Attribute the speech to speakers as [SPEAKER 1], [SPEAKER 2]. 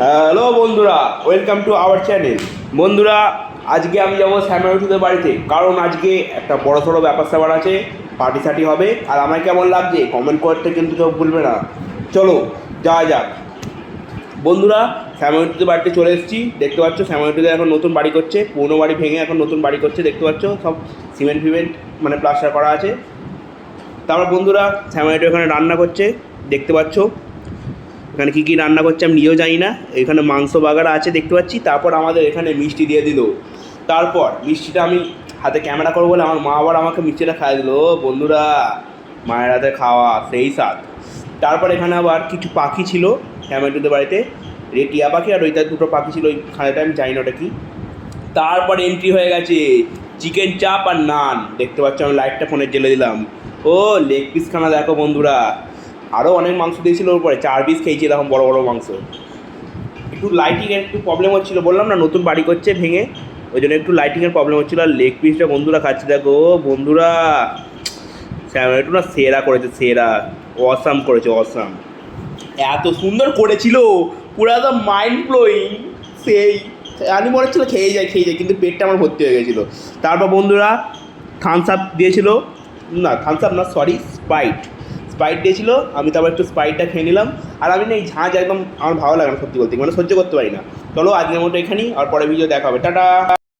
[SPEAKER 1] Hello বন্ধুরা, welcome to our channel. বন্ধুরা, আজকে আমি যাবো শ্যামাউঠুদের বাড়িতে, কারণ আজকে একটা বড় সড়ো ব্যাপার স্যাপার আছে, পার্টি সার্টি হবে। আর আমায় কেমন লাগছে কমেন্ট করতে কিন্তু কেউ ভুলবে না। চলো যাওয়া যাক। বন্ধুরা, শ্যামাউঠুদের বাড়িতে চলে এসেছি। দেখতে পাচ্ছ শ্যামাউঠুদের এখন নতুন বাড়ি করছে, পুরনো বাড়ি ভেঙে এখন নতুন বাড়ি করছে। দেখতে পাচ্ছ সব সিমেন্ট ফিমেন্ট মানে প্লাস্টার করা আছে। তারপর বন্ধুরা, শ্যামাউঠু এখানে রান্না করছে, দেখতে পাচ্ছ। এখানে কী কী রান্না করছে আমি নিজেও জানি না। এখানে মাংস বাগারা আছে দেখতে পাচ্ছি। তারপর আমাদের এখানে মিষ্টি দিয়ে দিল। তারপর মিষ্টিটা আমি হাতে ক্যামেরা করবো বলে আমার মা আবার আমাকে মিষ্টিটা খাইয়ে দিল। বন্ধুরা, মায়ের হাতে খাওয়া সেই স্বাদ। তারপর এখানে আবার কিছু পাখি ছিল টমেটোদের বাড়িতে, টিয়া পাখি আর ওইটা দুটো পাখি ছিল, ওই খানাটা আমি জানি না ওটা কি। তারপর এন্ট্রি হয়ে গেছে চিকেন চাপ আর নান। দেখতে পাচ্ছ আমি লাইটটা ফোনে জ্বেলে দিলাম। ও লেগ পিস খানা দেখো বন্ধুরা, আরও অনেক মাংস দিয়েছিল ওর পরে 4 পিস খেয়েছি এরকম বড় বড় মাংস। একটু লাইটিংয়ের একটু প্রবলেম হচ্ছিলো, বললাম না নতুন বাড়ি করছে ভেঙে, ওই জন্য একটু লাইটিংয়ের প্রবলেম হচ্ছিলো। আর লেগ পিসটা বন্ধুরা খাচ্ছি দেখো বন্ধুরা, একটু না সেরা করেছে, সেরা অসাম করেছে, অসাম। এত সুন্দর করেছিল, পুরো একদম মাইন্ড ব্লোয়িং। সেই আমি মনে হচ্ছিলো খেয়ে যায় কিন্তু পেটটা আমার ভর্তি হয়ে গেছিলো। তারপর বন্ধুরা থামস আপ দিয়েছিল, না থামস আপ না সরি স্প্রাইট দিয়েছিল। আমি তারপর একটু স্প্রাইটটা খেয়ে নিলাম। আর আমি না এই ঝাঁঝ একদম আমার ভালো লাগে না সত্যি বলতে, মানে সহ্য করতে পারি না। চলো আজকের মতো এখানেই, আর পরে ভিডিও দেখা হবে, টাটা।